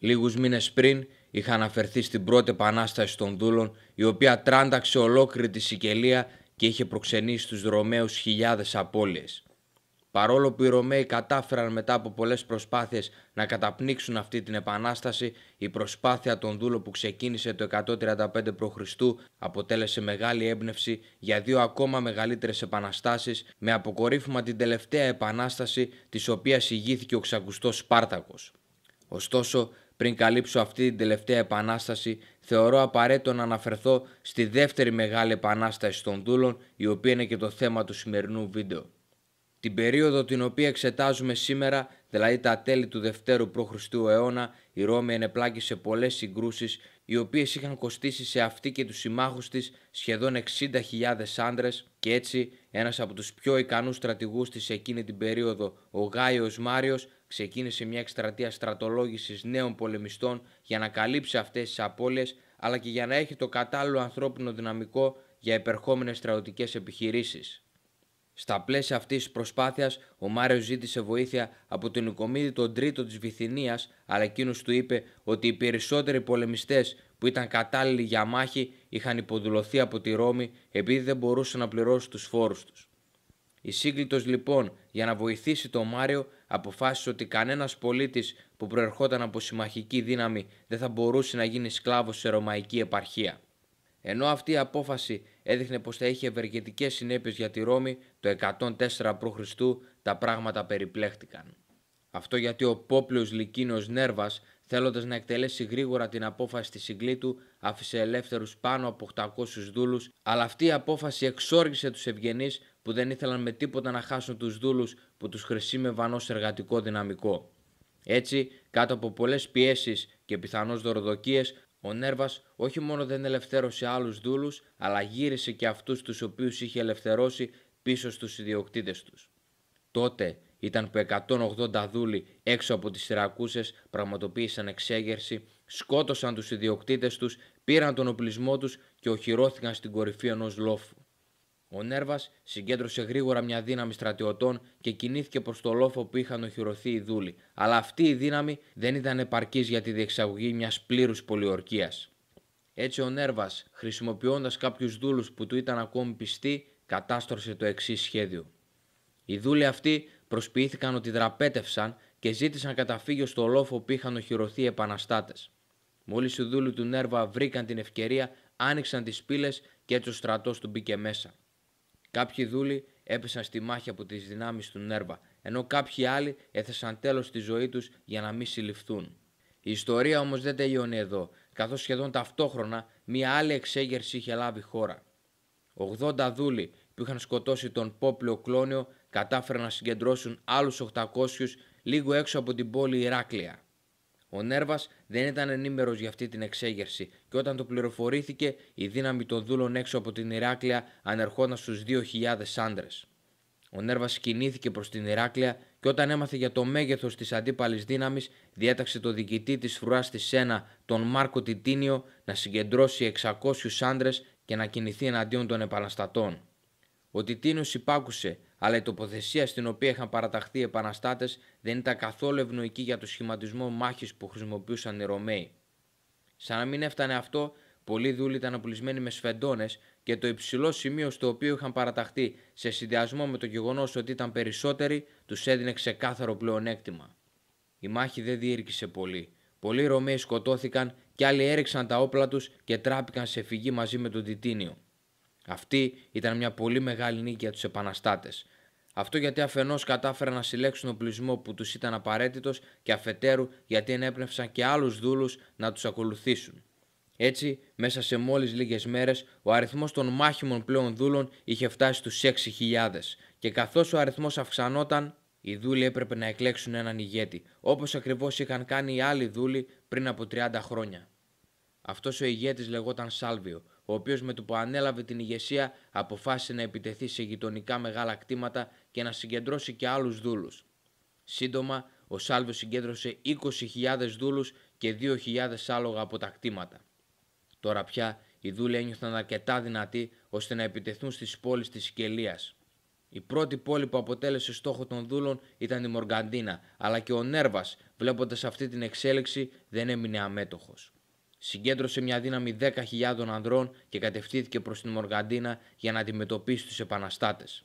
Λίγους μήνες πριν είχα αναφερθεί στην πρώτη επανάσταση των δούλων, η οποία τράνταξε ολόκληρη τη Σικελία και είχε προξενήσει στους Ρωμαίους χιλιάδες απώλειες. Παρόλο που οι Ρωμαίοι κατάφεραν μετά από πολλές προσπάθειες να καταπνίξουν αυτή την επανάσταση, η προσπάθεια των δούλων που ξεκίνησε το 135 π.Χ. αποτέλεσε μεγάλη έμπνευση για δύο ακόμα μεγαλύτερες επαναστάσεις, με αποκορύφωμα την τελευταία επανάσταση, της οποίας ηγήθηκε ο ξακουστός Σπάρτακος. Ωστόσο, πριν καλύψω αυτή την τελευταία επανάσταση, θεωρώ απαραίτητο να αναφερθώ στη δεύτερη μεγάλη επανάσταση των δούλων, η οποία είναι και το θέμα του σημερινού βίντεο. Την περίοδο την οποία εξετάζουμε σήμερα, δηλαδή τα τέλη του Δευτέρου π.Χ. αιώνα, η Ρώμη ενεπλάκη σε πολλές συγκρούσεις, οι οποίες είχαν κοστίσει σε αυτή και τους συμμάχους της σχεδόν 60.000 άντρες, και έτσι ένας από τους πιο ικανούς στρατηγούς της εκείνη την περίοδο, ο Γάιος Μάριος, ξεκίνησε μια εκστρατεία στρατολόγησης νέων πολεμιστών για να καλύψει αυτές τις απώλειες, αλλά και για να έχει το κατάλληλο ανθρώπινο δυναμικό για επερχόμενες στρατιωτικές επιχειρήσεις. Στα πλαίσια αυτής της προσπάθειας, ο Μάριος ζήτησε βοήθεια από τον Νικομίδη τον Τρίτο της Βυθινίας, αλλά εκείνος του είπε ότι οι περισσότεροι πολεμιστές που ήταν κατάλληλοι για μάχη είχαν υποδουλωθεί από τη Ρώμη επειδή δεν μπορούσαν να πληρώσουν τους φόρους τους. Η Σύγκλιτος λοιπόν, για να βοηθήσει τον Μάριο, αποφάσισε ότι κανένας πολίτης που προερχόταν από συμμαχική δύναμη δεν θα μπορούσε να γίνει σκλάβος σε ρωμαϊκή επαρχία. Ενώ αυτή η απόφαση έδειχνε πως θα είχε ευεργετικές συνέπειες για τη Ρώμη, το 104 π.Χ. τα πράγματα περιπλέχτηκαν. Αυτό γιατί ο Πόπλιος Λικίνος Νέρβας, θέλοντας να εκτελέσει γρήγορα την απόφαση της Συγκλήτου, άφησε ελεύθερους πάνω από 800 δούλους, αλλά αυτή η απόφαση εξόργησε τους ευγενείς που δεν ήθελαν με τίποτα να χάσουν τους δούλους που τους χρησίμευαν ως εργατικό δυναμικό. Έτσι, κάτω από πολλές πιέσεις και πιθανώς δωροδοκίες, ο Νέρβας όχι μόνο δεν ελευθέρωσε άλλους δούλους, αλλά γύρισε και αυτούς τους οποίους είχε ελευθερώσει πίσω στους ιδιοκτήτες τους. Τότε ήταν που 180 δούλοι έξω από τις Σιρακούσες πραγματοποίησαν εξέγερση, σκότωσαν τους ιδιοκτήτες τους, πήραν τον οπλισμό τους και οχυρώθηκαν στην κορυφή ενός λόφου. Ο Νέρβας συγκέντρωσε γρήγορα μια δύναμη στρατιωτών και κινήθηκε προς το λόφο που είχαν οχυρωθεί οι δούλοι, αλλά αυτή η δύναμη δεν ήταν επαρκής για τη διεξαγωγή μιας πλήρους πολιορκίας. Έτσι ο Νέρβας, χρησιμοποιώντας κάποιους δούλους που του ήταν ακόμη πιστοί, κατάστρωσε το εξής σχέδιο. Οι δούλοι αυτοί προσποιήθηκαν ότι δραπέτευσαν και ζήτησαν καταφύγιο στο λόφο που είχαν οχυρωθεί οι επαναστάτες. Μόλις οι δούλοι του Νέρβα βρήκαν την ευκαιρία, άνοιξαν τις πύλες και έτσι ο στρατός του μπήκε μέσα. Κάποιοι δούλοι έπεσαν στη μάχη από τις δυνάμεις του Νέρβα, ενώ κάποιοι άλλοι έθεσαν τέλος στη ζωή τους για να μην συλληφθούν. Η ιστορία όμως δεν τελειώνει εδώ, καθώς σχεδόν ταυτόχρονα μία άλλη εξέγερση είχε λάβει χώρα. 80 δούλοι που είχαν σκοτώσει τον Πόπλιο Κλόνιο κατάφεραν να συγκεντρώσουν άλλους 800 λίγο έξω από την πόλη Ηράκλεια. Ο Νέρβας δεν ήταν ενήμερος για αυτή την εξέγερση και όταν το πληροφορήθηκε, η δύναμη των δούλων έξω από την Ηράκλεια ανερχόταν στους 2.000 άντρες. Ο Νέρβας κινήθηκε προς την Ηράκλεια και όταν έμαθε για το μέγεθος της αντίπαλης δύναμης, διέταξε το διοικητή της φρουράς της Σένα, τον Μάρκο Τιτίνιο, να συγκεντρώσει 600 άντρες και να κινηθεί εναντίον των επαναστατών. Ο Τιτίνιος υπάκουσε, αλλά η τοποθεσία στην οποία είχαν παραταχθεί οι επαναστάτες δεν ήταν καθόλου ευνοϊκή για το σχηματισμό μάχης που χρησιμοποιούσαν οι Ρωμαίοι. Σαν να μην έφτανε αυτό, πολλοί δούλοι ήταν οπλισμένοι με σφεντώνες και το υψηλό σημείο στο οποίο είχαν παραταχθεί, σε συνδυασμό με το γεγονός ότι ήταν περισσότεροι, τους έδινε ξεκάθαρο πλεονέκτημα. Η μάχη δεν διήρκησε πολύ. Πολλοί Ρωμαίοι σκοτώθηκαν και άλλοι έριξαν τα όπλα τους και τράπηκαν σε φυγή μαζί με τον Τιτίνιο. Αυτή ήταν μια πολύ μεγάλη νίκη για τους επαναστάτες. Αυτό γιατί αφενός κατάφεραν να συλλέξουν οπλισμό που τους ήταν απαραίτητος και αφετέρου γιατί ενέπνευσαν και άλλους δούλους να τους ακολουθήσουν. Έτσι, μέσα σε μόλις λίγες μέρες, ο αριθμός των μάχημων πλέον δούλων είχε φτάσει στους 6.000 και καθώς ο αριθμός αυξανόταν, οι δούλοι έπρεπε να εκλέξουν έναν ηγέτη, όπως ακριβώς είχαν κάνει οι άλλοι δούλοι πριν από 30 χρόνια. Αυτός ο ηγέτης λεγόταν Σάλβιο, ο οποίος με το που ανέλαβε την ηγεσία αποφάσισε να επιτεθεί σε γειτονικά μεγάλα κτήματα και να συγκεντρώσει και άλλους δούλους. Σύντομα, ο Σάλβιο συγκέντρωσε 20.000 δούλους και 2.000 άλογα από τα κτήματα. Τώρα πια οι δούλοι ένιωθαν αρκετά δυνατοί ώστε να επιτεθούν στις πόλεις της Σικελίας. Η πρώτη πόλη που αποτέλεσε στόχο των δούλων ήταν η Μοργαντίνα, αλλά και ο Νέρβας, βλέποντας αυτή την εξέλιξη, δεν έμεινε αμέτωχος. Συγκέντρωσε μια δύναμη 10.000 ανδρών και κατευθύνθηκε προς την Μοργαντίνα για να αντιμετωπίσει τους επαναστάτες.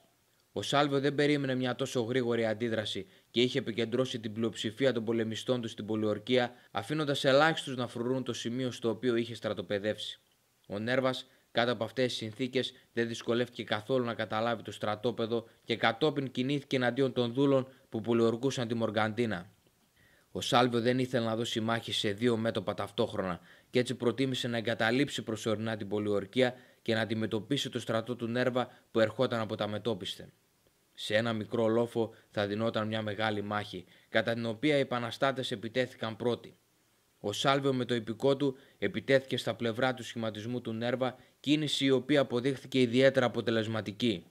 Ο Σάλβιο δεν περίμενε μια τόσο γρήγορη αντίδραση και είχε επικεντρώσει την πλειοψηφία των πολεμιστών του στην πολιορκία, αφήνοντας ελάχιστους να φρουρούν το σημείο στο οποίο είχε στρατοπεδεύσει. Ο Νέρβας, κάτω από αυτές τις συνθήκες, δεν δυσκολεύτηκε καθόλου να καταλάβει το στρατόπεδο και κατόπιν κινήθηκε εναντίον των δούλων που πολιορκούσαν τη Μοργαντίνα. Ο Σάλβιο δεν ήθελε να δώσει μάχη σε δύο μέτωπα ταυτόχρονα και έτσι προτίμησε να εγκαταλείψει προσωρινά την πολιορκία και να αντιμετωπίσει το στρατό του Νέρβα που ερχόταν από τα μετόπισθε. Σε ένα μικρό λόφο θα δινόταν μια μεγάλη μάχη, κατά την οποία οι επαναστάτες επιτέθηκαν πρώτοι. Ο Σάλβιο με το ιππικό του επιτέθηκε στα πλευρά του σχηματισμού του Νέρβα, κίνηση η οποία αποδείχθηκε ιδιαίτερα αποτελεσματική.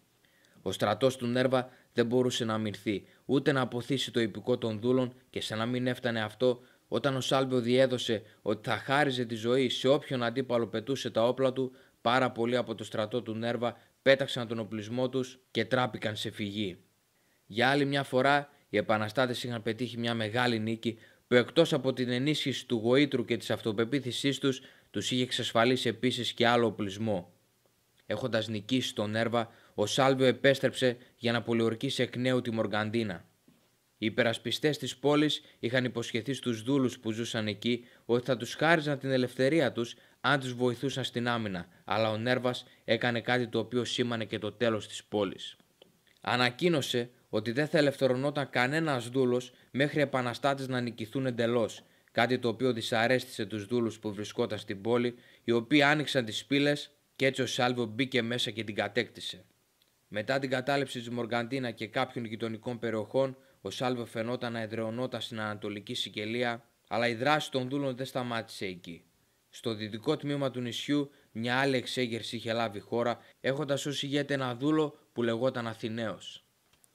Ο στρατός του Νέρβα δεν μπορούσε να αμυνθεί, ούτε να αποθήσει το ιππικό των δούλων και σαν να μην έφτανε αυτό, όταν ο Σάλβιο διέδωσε ότι θα χάριζε τη ζωή σε όποιον αντίπαλο πετούσε τα όπλα του, πάρα πολλοί από το στρατό του Νέρβα πέταξαν τον οπλισμό τους και τράπηκαν σε φυγή. Για άλλη μια φορά, οι επαναστάτες είχαν πετύχει μια μεγάλη νίκη που εκτός από την ενίσχυση του γοήτρου και της αυτοπεποίθησής τους, τους είχε εξασφαλίσει επίσης και άλλο οπλισμό. Έχοντας νικήσει τον Νέρβα, ο Σάλβιο επέστρεψε για να πολιορκήσει εκ νέου τη Μοργαντίνα. Οι υπερασπιστές της πόλης είχαν υποσχεθεί στους δούλους που ζούσαν εκεί ότι θα τους χάριζαν την ελευθερία τους αν τους βοηθούσαν στην άμυνα, αλλά ο Νέρβας έκανε κάτι το οποίο σήμανε και το τέλος της πόλης. Ανακοίνωσε ότι δεν θα ελευθερωνόταν κανένας δούλος μέχρι οι επαναστάτες να νικηθούν εντελώς, κάτι το οποίο δυσαρέστησε τους δούλους που βρισκόταν στην πόλη, οι οποίοι άνοιξαν τις πύλες και έτσι ο Σάλβιο μπήκε μέσα και την κατέκτησε. Μετά την κατάληψη της Μοργαντίνα και κάποιων γειτονικών περιοχών, ο Σάλβιο φαινόταν να εδραιωνόταν στην Ανατολική Σικελία, αλλά η δράση των δούλων δεν σταμάτησε εκεί. Στο δυτικό τμήμα του νησιού, μια άλλη εξέγερση είχε λάβει χώρα, έχοντας ως ηγέτη ένα δούλο που λεγόταν Αθηναίος.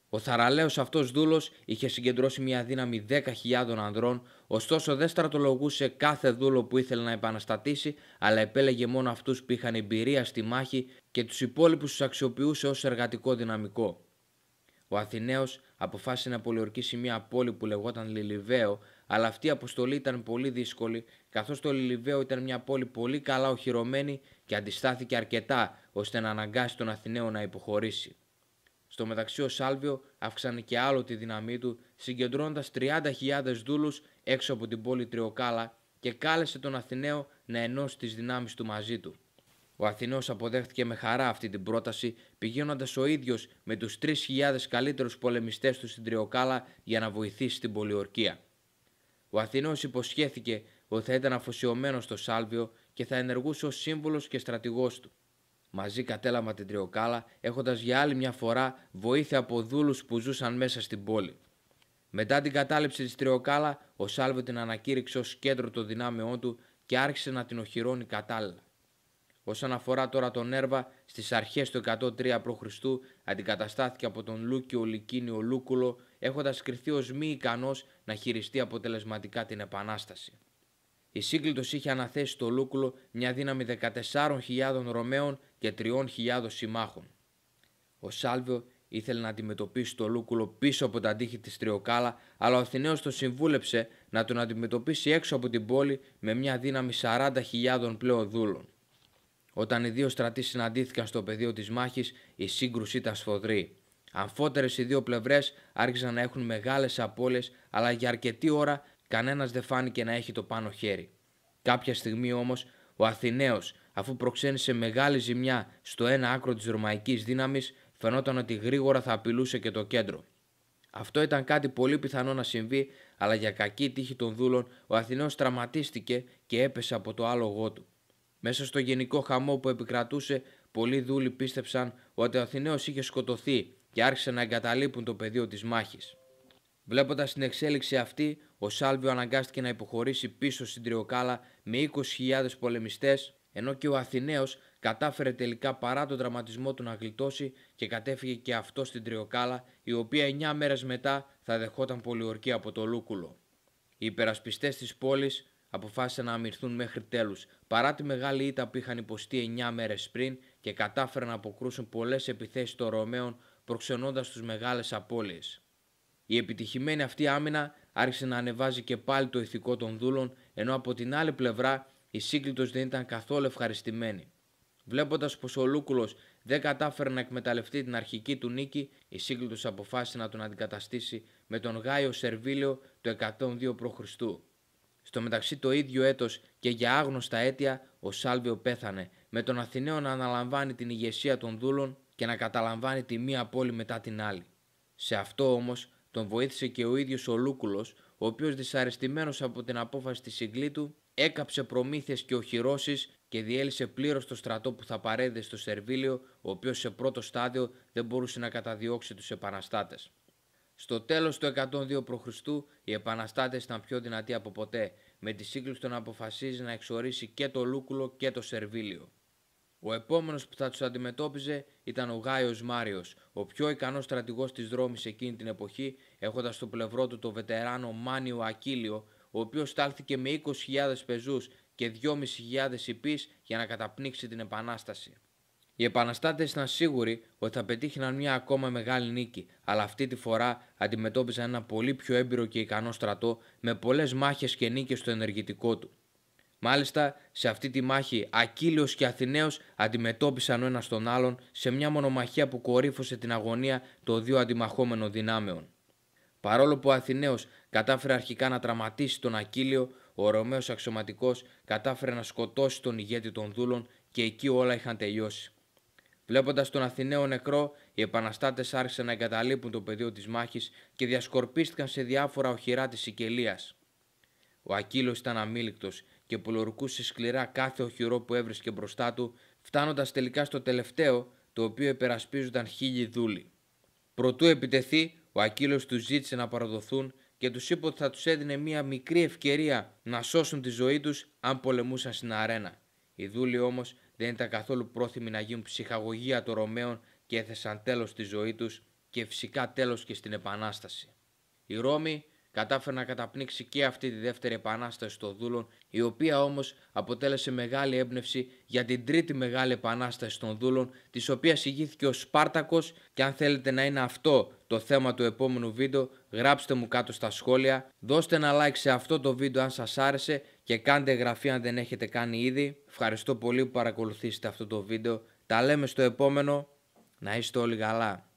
Ο θαραλέος αυτός δούλος είχε συγκεντρώσει μια δύναμη 10.000 ανδρών, ωστόσο δεν στρατολογούσε κάθε δούλο που ήθελε να επαναστατήσει, αλλά επέλεγε μόνο αυτούς που είχαν εμπειρία στη μάχη και τους υπόλοιπους τους αξιοποιούσε ως εργατικό δυναμικό. Ο Αθηναίος αποφάσισε να πολιορκήσει μια πόλη που λεγόταν Λιλιβαίο, αλλά αυτή η αποστολή ήταν πολύ δύσκολη, καθώς το Λιλιβαίο ήταν μια πόλη πολύ καλά οχυρωμένη και αντιστάθηκε αρκετά ώστε να αναγκάσει τον Αθηναίο να υποχωρήσει. Στο μεταξύ ο Σάλβιο αύξανε και άλλο τη δύναμή του, συγκεντρώνοντας 30.000 δούλους έξω από την πόλη Τριοκάλα και κάλεσε τον Αθηναίο να ενώσει τις δυνάμεις του μαζί του. Ο Αθηναίος αποδέχτηκε με χαρά αυτή την πρόταση, πηγαίνοντας ο ίδιος με τους 3.000 καλύτερους πολεμιστές του στην Τριοκάλα για να βοηθήσει την πολιορκία. Ο Αθηναίος υποσχέθηκε ότι θα ήταν αφοσιωμένος στο Σάλβιο και θα ενεργούσε ως σύμβουλος και στρατηγός του. Μαζί κατέλαβαν την Τριοκάλα, έχοντας για άλλη μια φορά βοήθεια από δούλους που ζούσαν μέσα στην πόλη. Μετά την κατάληψη της Τριοκάλα, ο Σάλβιο την ανακήρυξε ως κέντρο των δυνάμεών του και άρχισε να την οχυρώνει κατάλληλα. Όσον αφορά τώρα τον Νέρβα, στις αρχές του 103 π.Χ. αντικαταστάθηκε από τον Λούκιο Λικίνιο Λούκουλο, έχοντας κριθεί ως μη ικανός να χειριστεί αποτελεσματικά την επανάσταση. Η Σύγκλιτος είχε αναθέσει στο Λούκουλο μια δύναμη 14.000 Ρωμαίων και 3.000 συμμάχων. Ο Σάλβιο ήθελε να αντιμετωπίσει το Λούκουλο πίσω από τα τείχη της Τριοκάλα, αλλά ο Αθηναίος τον συμβούλεψε να τον αντιμετωπίσει έξω από την πόλη με μια δύναμη 40.000 πλέον δούλων. Όταν οι δύο στρατοί συναντήθηκαν στο πεδίο της μάχης, η σύγκρουση ήταν σφοδρή. Αμφότερες οι δύο πλευρές άρχισαν να έχουν μεγάλες απώλειες, αλλά για αρκετή ώρα κανένας δεν φάνηκε να έχει το πάνω χέρι. Κάποια στιγμή όμως, ο Αθηναίος, αφού προξένησε μεγάλη ζημιά στο ένα άκρο της ρωμαϊκής δύναμης, φαινόταν ότι γρήγορα θα απειλούσε και το κέντρο. Αυτό ήταν κάτι πολύ πιθανό να συμβεί, αλλά για κακή τύχη των δούλων, ο Αθηναίος τραυματίστηκε και έπεσε από το άλογό του. Μέσα στο γενικό χαμό που επικρατούσε, πολλοί δούλοι πίστεψαν ότι ο Αθηναίος είχε σκοτωθεί και άρχισαν να εγκαταλείπουν το πεδίο της μάχης. Βλέποντας την εξέλιξη αυτή, ο Σάλβιο αναγκάστηκε να υποχωρήσει πίσω στην Τριοκάλα με 20.000 πολεμιστές, ενώ και ο Αθηναίος κατάφερε τελικά παρά τον τραυματισμό του να γλιτώσει και κατέφυγε και αυτό στην Τριοκάλα, η οποία 9 μέρες μετά θα δεχόταν πολιορκία από το Λούκουλο. Οι υπερασπιστές της πόλης αποφάσισαν να αμυνθούν μέχρι τέλους, παρά τη μεγάλη ήττα που είχαν υποστεί 9 μέρες πριν και κατάφεραν να αποκρούσουν πολλές επιθέσεις των Ρωμαίων προξενώντας τους μεγάλες απώλειες. Η επιτυχημένη αυτή άμυνα άρχισε να ανεβάζει και πάλι το ηθικό των δούλων, ενώ από την άλλη πλευρά η Σύγκλιτος δεν ήταν καθόλου ευχαριστημένη. Βλέποντας πως ο Λούκουλος δεν κατάφερε να εκμεταλλευτεί την αρχική του νίκη, η Σύγκλιτος αποφάσισε να τον αντικαταστήσει με τον Γάιο Σερβίλιο το 102 π.Χ. Στο μεταξύ το ίδιο έτος και για άγνωστα αίτια ο Σάλβιο πέθανε, με τον Αθηναίο να αναλαμβάνει την ηγεσία των δούλων και να καταλαμβάνει τη μία πόλη μετά την άλλη. Σε αυτό όμως τον βοήθησε και ο ίδιος ο Λούκουλος, ο οποίος δυσαρεστημένος από την απόφαση της Συγκλήτου έκαψε προμήθειες και οχυρώσεις και διέλυσε πλήρως το στρατό που θα παρέδιδε στο Σερβίλιο, ο οποίος σε πρώτο στάδιο δεν μπορούσε να καταδιώξει τους επαναστάτες. Στο τέλος του 102 π.Χ. οι επαναστάτες ήταν πιο δυνατοί από ποτέ, με τη Σύγκλιτο να αποφασίζει να εξορίσει και το Λούκουλο και το Σερβίλιο. Ο επόμενος που θα τους αντιμετώπιζε ήταν ο Γάιος Μάριος, ο πιο ικανός στρατηγός της Ρώμης εκείνη την εποχή, έχοντας στο πλευρό του το βετεράνο Μάνιο Ακίλιο, ο οποίος στάλθηκε με 20.000 πεζούς και 2.500 ιππείς για να καταπνίξει την επανάσταση. Οι επαναστάτες ήταν σίγουροι ότι θα πετύχαιναν μια ακόμα μεγάλη νίκη, αλλά αυτή τη φορά αντιμετώπιζαν ένα πολύ πιο έμπειρο και ικανό στρατό, με πολλές μάχες και νίκες στο ενεργητικό του. Μάλιστα, σε αυτή τη μάχη Ακίλιος και Αθηναίος αντιμετώπισαν ο ένας τον άλλον σε μια μονομαχία που κορύφωσε την αγωνία των δύο αντιμαχόμενων δυνάμεων. Παρόλο που ο Αθηναίος κατάφερε αρχικά να τραυματίσει τον Ακίλιο, ο Ρωμαίος αξιωματικός κατάφερε να σκοτώσει τον ηγέτη των δούλων και εκεί όλα είχαν τελειώσει. Βλέποντας τον Αθηναίο νεκρό, οι επαναστάτες άρχισαν να εγκαταλείπουν το πεδίο της μάχης και διασκορπίστηκαν σε διάφορα οχυρά της Σικελίας. Ο Ακίλιος ήταν αμήλικτος και πολιορκούσε σκληρά κάθε οχυρό που έβρισκε μπροστά του, φτάνοντας τελικά στο τελευταίο, το οποίο υπερασπίζονταν 1.000 δούλοι. Προτού επιτεθεί, ο Ακίλιος τους ζήτησε να παραδοθούν και τους είπε ότι θα τους έδινε μια μικρή ευκαιρία να σώσουν τη ζωή τους αν πολεμούσαν στην αρένα. Οι δούλοι όμως δεν ήταν καθόλου πρόθυμοι να γίνουν ψυχαγωγία των Ρωμαίων και έθεσαν τέλος στη ζωή τους και φυσικά τέλος και στην επανάσταση. Η Ρώμη κατάφερε να καταπνίξει και αυτή τη δεύτερη επανάσταση των δούλων, η οποία όμως αποτέλεσε μεγάλη έμπνευση για την τρίτη μεγάλη επανάσταση των δούλων, της οποίας ηγήθηκε ο Σπάρτακος, και αν θέλετε να είναι αυτό το θέμα του επόμενου βίντεο, γράψτε μου κάτω στα σχόλια, δώστε ένα like σε αυτό το βίντεο αν σας άρεσε και κάντε εγγραφή αν δεν έχετε κάνει ήδη. Ευχαριστώ πολύ που παρακολουθήσετε αυτό το βίντεο, τα λέμε στο επόμενο, να είστε όλοι καλά.